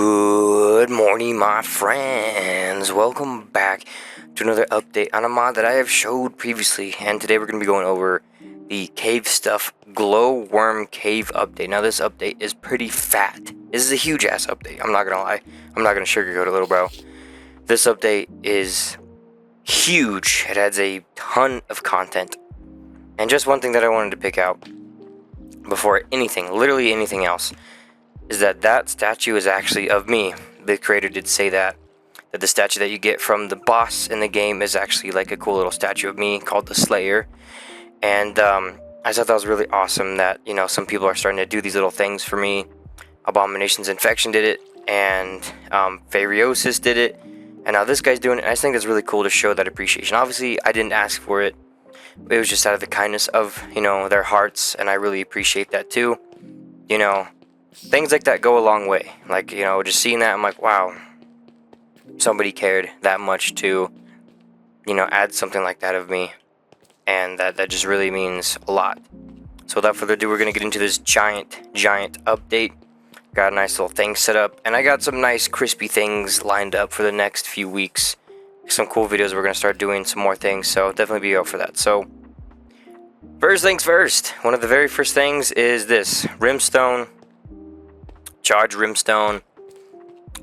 Good morning, my friends. Welcome back to another update on a mod that I have showed previously, and today we're going to be going over the cave stuff glowworm cave update. Now this update is pretty fat. This is a huge ass update. I'm not gonna lie. I'm not gonna sugarcoat it, little bro. This update is huge. It adds a ton of content, and just one thing that I wanted to pick out before anything, literally anything else, is that statue is actually of me. The creator did say that the statue that you get from the boss in the game is actually like a cool little statue of me called the Slayer. And I thought that was really awesome that, you know, some people are starting to do these little things for me. Abomination's Infection did it, and Fariosis did it, and now this guy's doing it. I just think it's really cool to show that appreciation. Obviously I didn't ask for it, it was just out of the kindness of, you know, their hearts, and I really appreciate that too. You know, things like that go a long way. Like, you know, just seeing that, I'm like, wow, somebody cared that much to, you know, add something like that of me, and that just really means a lot. So without further ado, we're gonna get into this giant update. Got a nice little thing set up, and I got some nice crispy things lined up for the next few weeks. Some cool videos. We're gonna start doing some more things, so definitely be out for that. So first things first, one of the very first things is this rimstone. Charge rimstone.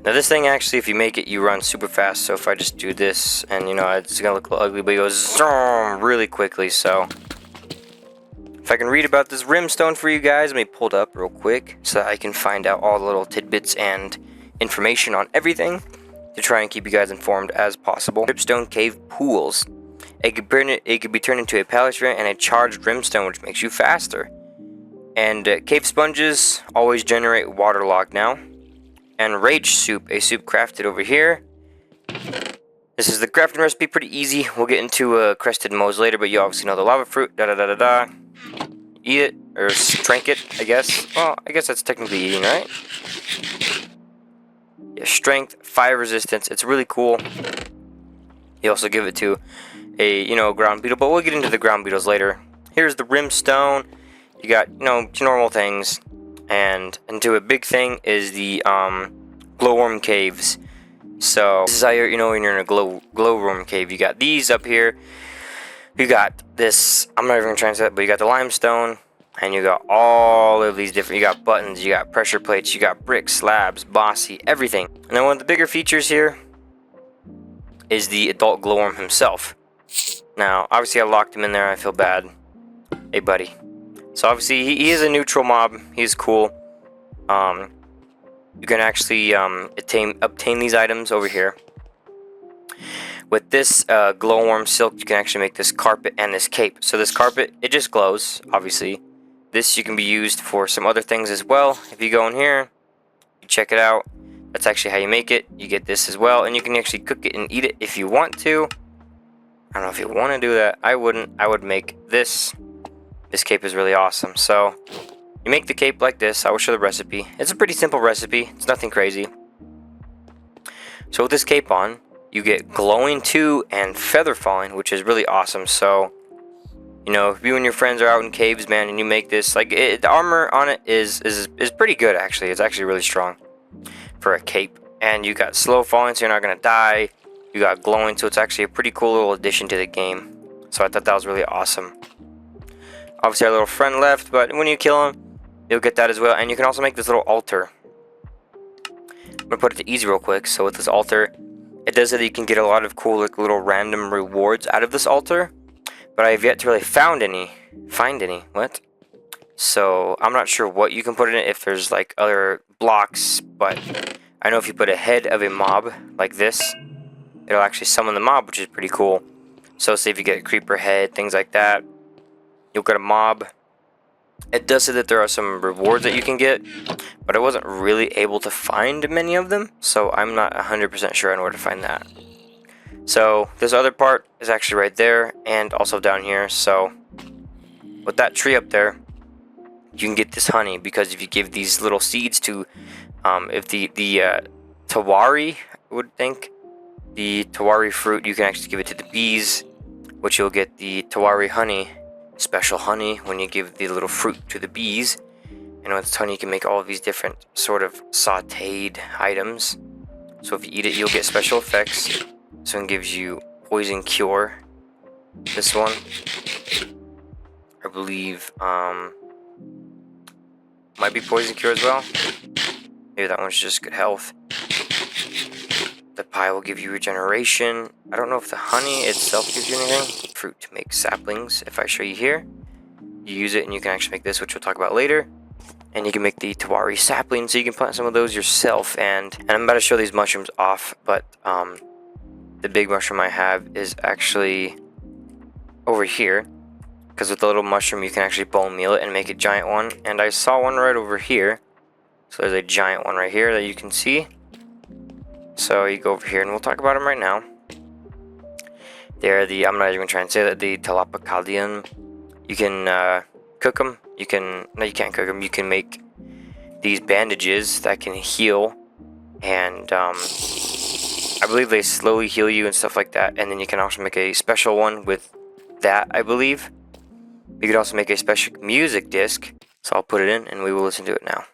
Now this thing actually, if you make it, you run super fast. So if I just do this, and you know, it's gonna look a little ugly, but it goes really quickly. So if I can read about this rimstone for you guys, let me pull it up real quick so that I can find out all the little tidbits and information on everything to try and keep you guys informed as possible. Rimstone cave pools. It could be turned into a palatine and a charged rimstone, which makes you faster. And cave sponges always generate waterlogged now. And rage soup, a soup crafted over here. This is the crafting recipe, pretty easy. We'll get into crested modes later, but you obviously know the lava fruit. Eat it, or drink it, I guess. Well, I guess that's technically eating, right? Yeah, strength, fire resistance. It's really cool. You also give it to a, you know, ground beetle, but we'll get into the ground beetles later. Here's the rimstone. You got, you know, normal things, and into a big thing is the glowworm caves. So this is how you're, you know, when you're in a glowworm cave. You got these up here. You got this. I'm not even gonna translate that, but you got the limestone, and you got all of these different. You got buttons. You got pressure plates. You got bricks, slabs, bossy, everything. And then one of the bigger features here is the adult glowworm himself. Now, obviously, I locked him in there. I feel bad. Hey, buddy. So obviously he is a neutral mob. He's cool. You can actually obtain these items over here. With this glowworm silk, you can actually make this carpet and this cape. So this carpet, it just glows, obviously. This you can be used for some other things as well. If you go in here, you check it out. That's actually how you make it. You get this as well, and you can actually cook it and eat it if you want to. I don't know if you want to do that. I wouldn't. I would make this. This cape is really awesome. So you make the cape like this. I will show the recipe. It's a pretty simple recipe. It's nothing crazy. So with this cape on, you get glowing 2 and feather falling, which is really awesome. So, you know, if you and your friends are out in caves, man, and you make this, like, the armor on it is pretty good, actually. It's actually really strong for a cape. And you got slow falling, so you're not going to die. You got glowing, so it's actually a pretty cool little addition to the game. So I thought that was really awesome. Obviously, our little friend left, but when you kill him, you'll get that as well. And you can also make this little altar. I'm going to put it to easy real quick. So with this altar, it does that you can get a lot of cool, like, little random rewards out of this altar. But I have yet to really find any. What? So I'm not sure what you can put in it, if there's like other blocks. But I know if you put a head of a mob like this, it'll actually summon the mob, which is pretty cool. So say if you get a creeper head, things like that, you'll get a mob. It does say that there are some rewards that you can get, but I wasn't really able to find many of them, so I'm not 100% sure on where to find that. So this other part is actually right there, and also down here. So with that tree up there, you can get this honey, because if you give these little seeds to, if the tāwari, I would think, the tāwari fruit, you can actually give it to the bees, which you'll get the tāwari honey, special honey, when you give the little fruit to the bees. And with Tony, you can make all of these different sort of sauteed items. So if you eat it, you'll get special effects. This one gives you poison cure. This one, I believe, might be poison cure as well. Maybe that one's just good health. The pie will give you regeneration. I don't know if the honey itself gives you anything. Fruit to make saplings. If I show you here, you use it and you can actually make this, which we'll talk about later. And you can make the tāwari sapling, so you can plant some of those yourself. And I'm about to show these mushrooms off, but the big mushroom I have is actually over here, because with the little mushroom you can actually bone meal it and make a giant one. And I saw one right over here, so there's a giant one right here that you can see. So you go over here and we'll talk about them right now. They're the, I'm not even trying to say that, the tolypocladium. You can cook them. You can, no, you can't cook them. You can make these bandages that can heal, and I believe they slowly heal you and stuff like that. And then you can also make a special one with that, I believe. You could also make a special music disc. So I'll put it in and we will listen to it now.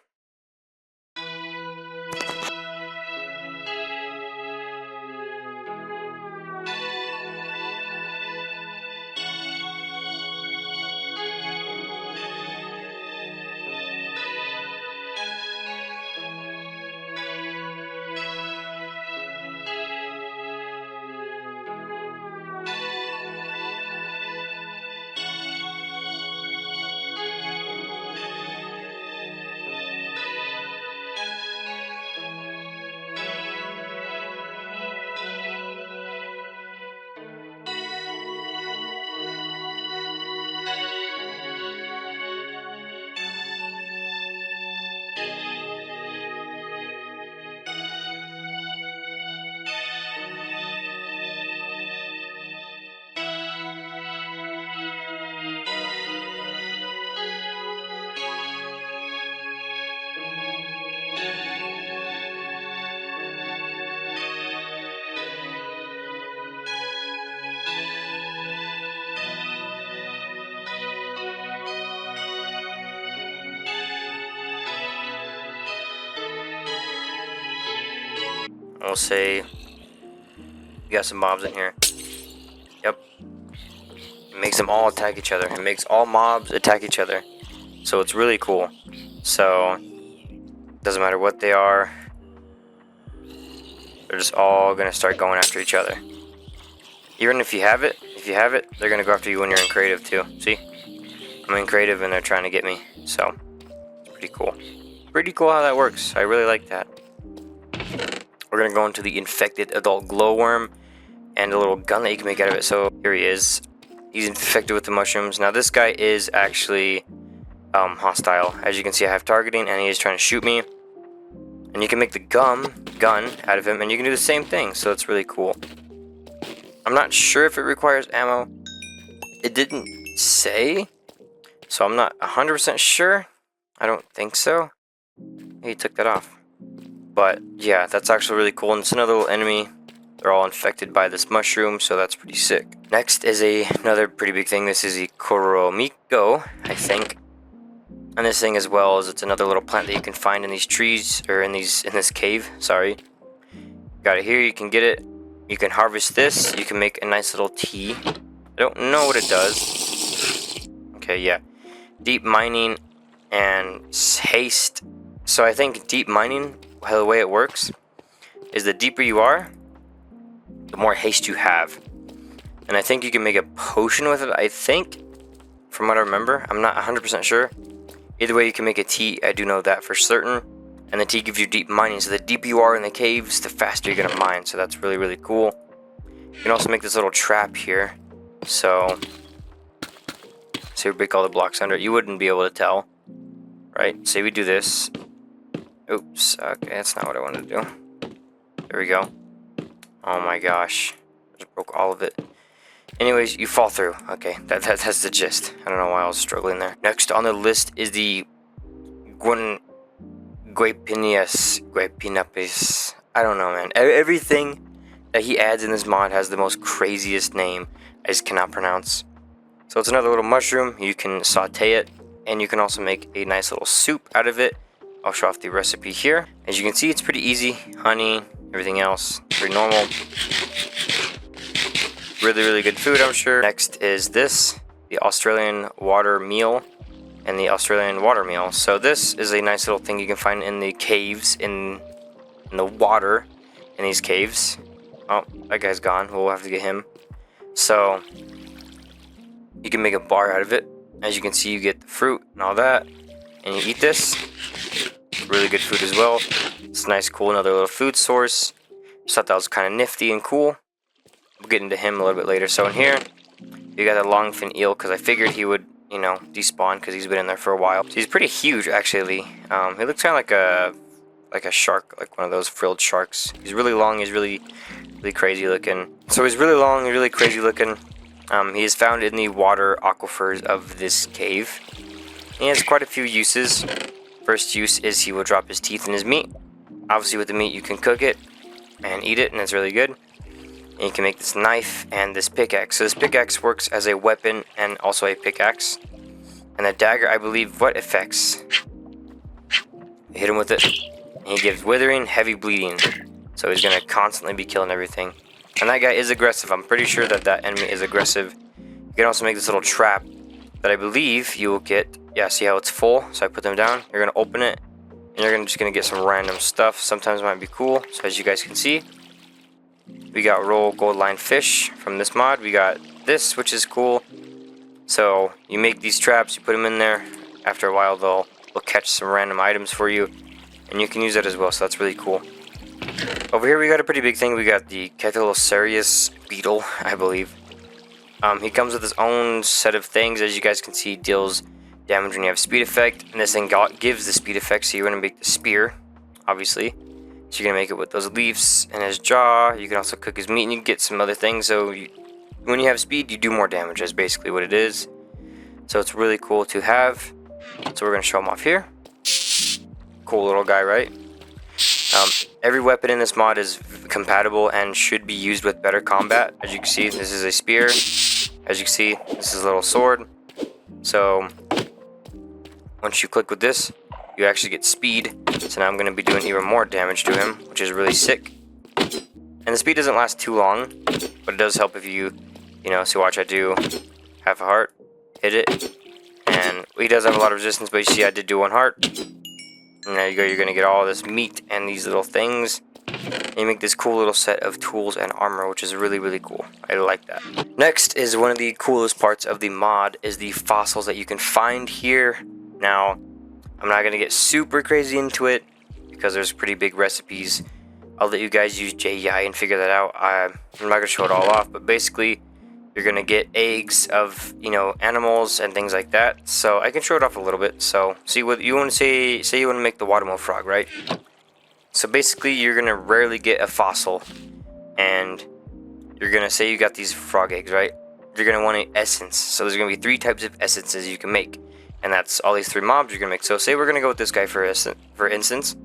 We'll say we got some mobs in here. Yep. It makes them all attack each other. It makes all mobs attack each other. So it's really cool. So doesn't matter what they are. They're just all gonna start going after each other. Even if you have it, they're gonna go after you when you're in creative too. See? I'm in creative and they're trying to get me. So it's pretty cool. Pretty cool how that works. I really like that. We're gonna go into the infected adult glowworm and a little gun that you can make out of it. So here he is. He's infected with the mushrooms. Now this guy is actually hostile. As you can see, I have targeting and he is trying to shoot me. And you can make the gun out of him and you can do the same thing. So it's really cool. I'm not sure if it requires ammo. It didn't say. So I'm not 100% sure. I don't think so. He took that off. But yeah, that's actually really cool. And it's another little enemy. They're all infected by this mushroom, so that's pretty sick. Next is another pretty big thing. This is a Koromiko, I think. And this thing as well is, it's another little plant that you can find in these trees, or in this cave, sorry. Got it here, you can get it. You can harvest this, you can make a nice little tea. I don't know what it does. Okay, yeah. Deep mining and haste. So I think deep mining, the way it works is the deeper you are, the more haste you have. And I think you can make a potion with it, I think, from what I remember. I'm not 100% sure. Either way, you can make a tea. I do know that for certain. And the tea gives you deep mining. So the deeper you are in the caves, the faster you're going to mine. So that's really, really cool. You can also make this little trap here. So, say we break all the blocks under it. You wouldn't be able to tell. Right? Say we do this. Oops. Okay, that's not what I wanted to do. There we go. Oh my gosh. Just broke all of it. Anyways, you fall through. Okay, that's the gist. I don't know why I was struggling there. Next on the list is the Guepiniopsis. I don't know, man. Everything that he adds in this mod has the most craziest name I just cannot pronounce. So it's another little mushroom. You can saute it and you can also make a nice little soup out of it. I'll show off the recipe here. As you can see, it's pretty easy. Honey, everything else, pretty normal. Really good food, I'm sure. Next is this, the Australian water meal and the Australian water meal. So this is a nice little thing you can find in the caves, in the water in these caves. Oh, that guy's gone. We'll have to get him. So you can make a bar out of it. As you can see, you get the fruit and all that, and you eat this. Really good food as well. It's nice, cool, another little food source. Just thought that was kind of nifty and cool. We'll get into him a little bit later. So in here, you got the longfin eel, because I figured he would, you know, despawn because he's been in there for a while. So he's pretty huge, actually. He looks kind of like a shark, like one of those frilled sharks. He's really long. He's really crazy looking. So he's really long and really crazy looking. He is found in the water aquifers of this cave. He has quite a few uses. First use is he will drop his teeth in his meat. Obviously with the meat you can cook it and eat it, and it's really good. And you can make this knife and this pickaxe. So this pickaxe works as a weapon and also a pickaxe. And the dagger, I believe, what effects? You hit him with it, and he gives withering, heavy bleeding. So he's gonna constantly be killing everything. And that guy is aggressive. I'm pretty sure that enemy is aggressive. You can also make this little trap that I believe you will get. Yeah, see how it's full? So I put them down. You're gonna open it, and you're just gonna get some random stuff. Sometimes it might be cool. So as you guys can see, we got roll gold line fish from this mod. We got this, which is cool. So you make these traps, you put them in there. After a while, they'll catch some random items for you, and you can use that as well. So that's really cool. Over here we got a pretty big thing. We got the kettlocherus beetle, I believe. He comes with his own set of things. As you guys can see, deals damage when you have speed effect, and this thing gives the speed effect. So you're gonna make the spear, obviously. So you're gonna make it with those leaves and his jaw. You can also cook his meat, and you can get some other things. So when you have speed, you do more damage. That's basically what it is. So it's really cool to have. So we're gonna show him off here. Cool little guy, right? Every weapon in this mod is compatible and should be used with better combat. As you can see, this is a spear. As you can see, this is a little sword. So once you click with this, you actually get speed. So now I'm going to be doing even more damage to him, which is really sick. And the speed doesn't last too long, but it does help if you know, so watch, I do half a heart, hit it, and he does have a lot of resistance, but you see I did do one heart. And there you go, you're going to get all this meat and these little things. And you make this cool little set of tools and armor, which is really cool. I like that. Next is one of the coolest parts of the mod is the fossils that you can find here. Now, I'm not going to get super crazy into it because there's pretty big recipes. I'll let you guys use JEI and figure that out. I'm not going to show it all off, but basically you're going to get eggs of, you know, animals and things like that. So I can show it off a little bit. So see what you want to say you want to make the watermill frog, right? So basically you're going to rarely get a fossil, and you're going to say you got these frog eggs, right? You're going to want an essence. So there's going to be 3 types of essences you can make, and that's all these 3 mobs you're going to make. So say we're going to go with this guy for instance.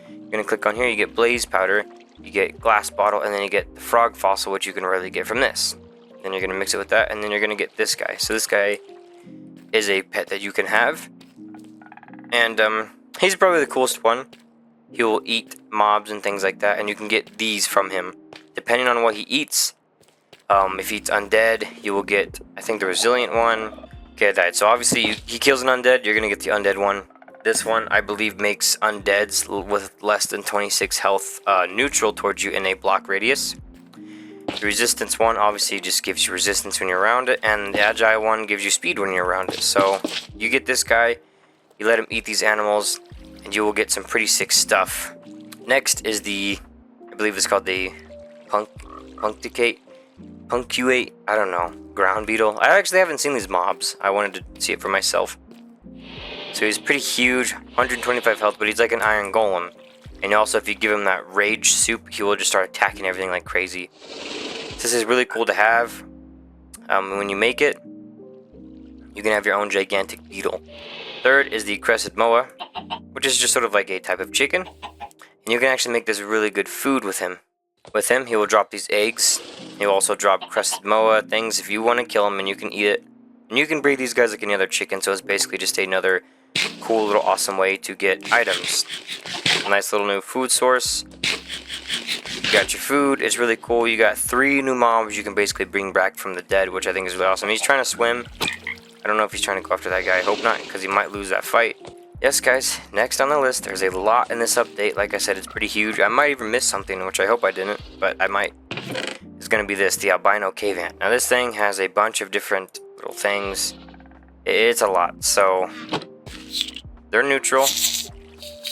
You're going to click on here, you get blaze powder, you get glass bottle, and then you get the frog fossil, which you can rarely get from this. Then you're going to mix it with that, and then you're going to get this guy. So this guy is a pet that you can have, and he's probably the coolest one. He will eat mobs and things like that, and you can get these from him depending on what he eats. If he eats undead, you will get, I think, the resilient one. Okay, that. So obviously he kills an undead, you're gonna get the undead one. This one, I believe, makes undeads with less than 26 health neutral towards you in a block radius. The resistance one obviously just gives you resistance when you're around it, and the agile one gives you speed when you're around it. So you get this guy, you let him eat these animals, and you will get some pretty sick stuff. Next is the, I believe it's called the punctuate, I don't know, ground beetle. I actually haven't seen these mobs. I wanted to see it for myself. So he's pretty huge, 125 health, but he's like an iron golem. And also if you give him that rage soup, he will just start attacking everything like crazy. This is really cool to have. When you make it, you can have your own gigantic beetle. Third is the crested moa, which is just sort of like a type of chicken. And you can actually make this really good food with him. With him, he will drop these eggs. He will also drop crested moa things if you want to kill him, and you can eat it. And you can breed these guys like any other chicken, so it's basically just another cool little awesome way to get items. A nice little new food source. You got your food. It's really cool. You got 3 new mobs you can basically bring back from the dead, which I think is really awesome. He's trying to swim. I don't know if he's trying to go after that guy. I hope not, because he might lose that fight. Yes, guys, next on the list, there's a lot in this update. Like I said, it's pretty huge. I might even miss something, which I hope I didn't, but I might. It's going to be this, the albino cave ant. Now, this thing has a bunch of different little things. It's a lot. So, they're neutral.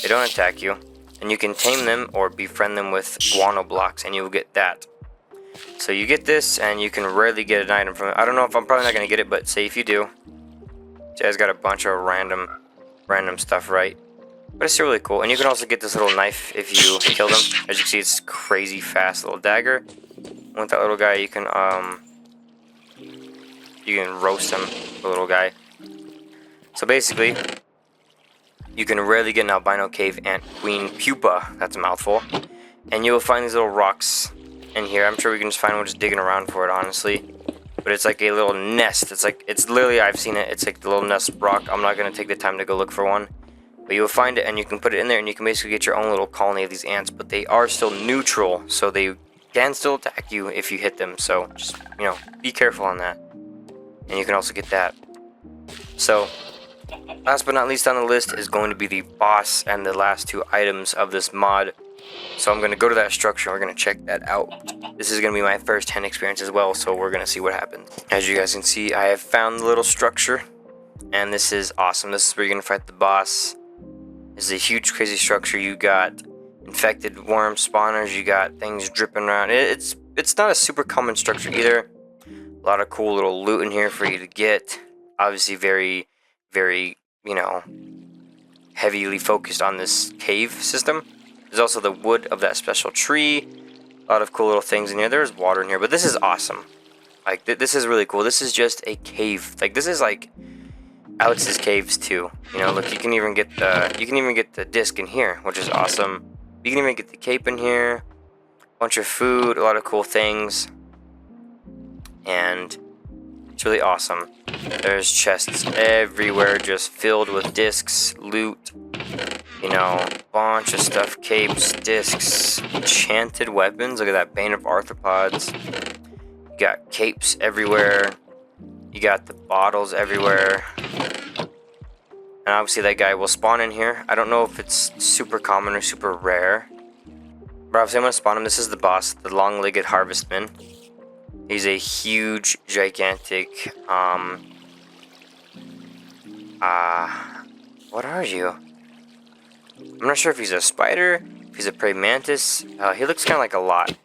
They don't attack you. And you can tame them or befriend them with guano blocks, and you'll get that. So, you get this, and you can rarely get an item from it. I don't know if I'm probably not going to get it, but say if you do. You guys got a bunch of random stuff, right? But it's still really cool. And you can also get this little knife if you kill them. As you can see, it's crazy fast little dagger. With that little guy, you can roast him, the little guy. So basically, you can rarely get an albino cave ant queen pupa. That's a mouthful. And you will find these little rocks in here. I'm sure we can just find one just digging around for it, honestly. But it's like a little nest. It's literally, I've seen it. It's like the little nest rock. I'm not going to take the time to go look for one. But you'll find it and you can put it in there and you can basically get your own little colony of these ants. But they are still neutral, so they can still attack you if you hit them. So just, you know, be careful on that. And you can also get that. So, last but not least on the list is going to be the boss and the last 2 items of this mod. So I'm going to go to that structure and we're going to check that out. This is going to be my first hand experience as well, so we're going to see what happens. As you guys can see, I have found the little structure. And this is awesome. This is where you're going to fight the boss. This is a huge, crazy structure. You got infected worm spawners. You got things dripping around. It's not a super common structure either. A lot of cool little loot in here for you to get. Obviously very, very, you know, heavily focused on this cave system. There's also the wood of that special tree. A lot of cool little things in here. There's water in here, but this is awesome. Like, this is really cool. This is just a cave. Like, this is like Alex's caves too. You know, look, you can even get the disc in here, which is awesome. You can even get the cape in here. A bunch of food, a lot of cool things. And it's really awesome. There's chests everywhere just filled with discs, loot. You know, bunch of stuff, capes, discs, enchanted weapons. Look at that, Bane of Arthropods. You got capes everywhere. You got the bottles everywhere. And obviously that guy will spawn in here. I don't know if it's super common or super rare. But obviously I'm going to spawn him. This is the boss, the long-legged harvestman. He's a huge, gigantic, what are you? I'm not sure if he's a spider, if he's a praying mantis. He looks kind of like a lot.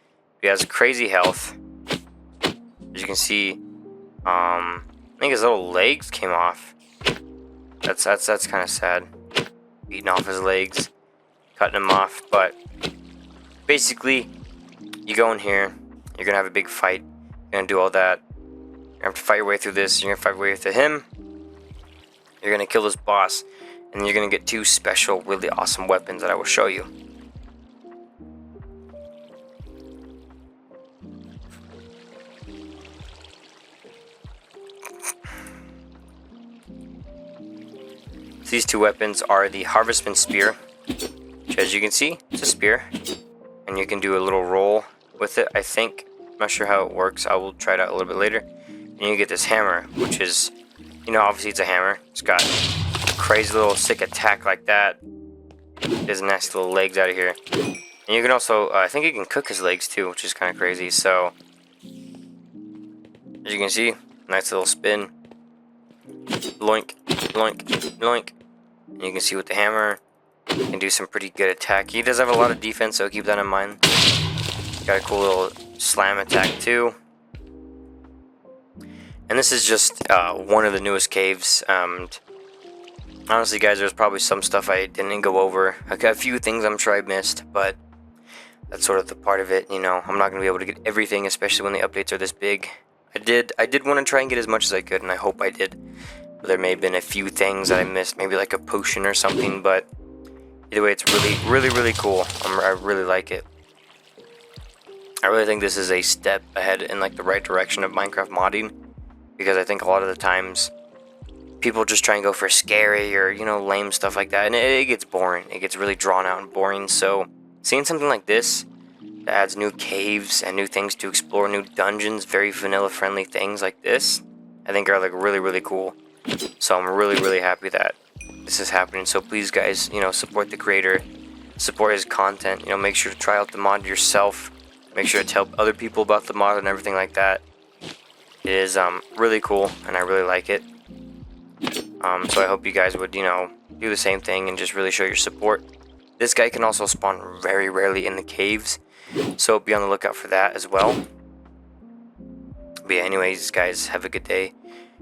He has crazy health. As you can see, I think his little legs came off. That's kind of sad. Beating off his legs, cutting him off. But basically, you go in here, you're gonna have a big fight. You're gonna do all that. You're gonna have to fight your way through this. You're gonna fight your way through him. You're gonna kill this boss. And you're going to get 2 special, really awesome weapons that I will show you. These 2 weapons are the Harvestman Spear, which as you can see, it's a spear. And you can do a little roll with it, I think. I'm not sure how it works. I will try it out a little bit later. And you get this hammer, which is, you know, obviously it's a hammer. It's got crazy little sick attack like that. His nasty little legs out of here. And you can also, I think you can cook his legs too, which is kind of crazy. So, as you can see, nice little spin. Loink, loink, loink. And you can see with the hammer, you can do some pretty good attack. He does have a lot of defense, so keep that in mind. Got a cool little slam attack too. And this is just one of the newest caves. Honestly, guys, there's probably some stuff I didn't go over. I got a few things I'm sure I missed, but that's sort of the part of it. You know, I'm not going to be able to get everything, especially when the updates are this big. I did want to try and get as much as I could, and I hope I did. But there may have been a few things that I missed, maybe like a potion or something, but either way, it's really cool. I really like it. I really think this is a step ahead in like the right direction of Minecraft modding, because I think a lot of the times people just try and go for scary or, you know, lame stuff like that, and it gets boring. It gets really drawn out and boring. So seeing something like this that adds new caves and new things to explore, new dungeons, very vanilla friendly things like this, I think are like really cool. So I'm really happy that this is happening. So please guys, you know, support the creator, support his content, you know, make sure to try out the mod yourself, make sure to tell other people about the mod and everything like that. It is really cool and I really like it. So I hope you guys would, you know, do the same thing and just really show your support. This guy can also spawn very rarely in the caves, so be on the lookout for that as well. But yeah, anyways guys, have a good day.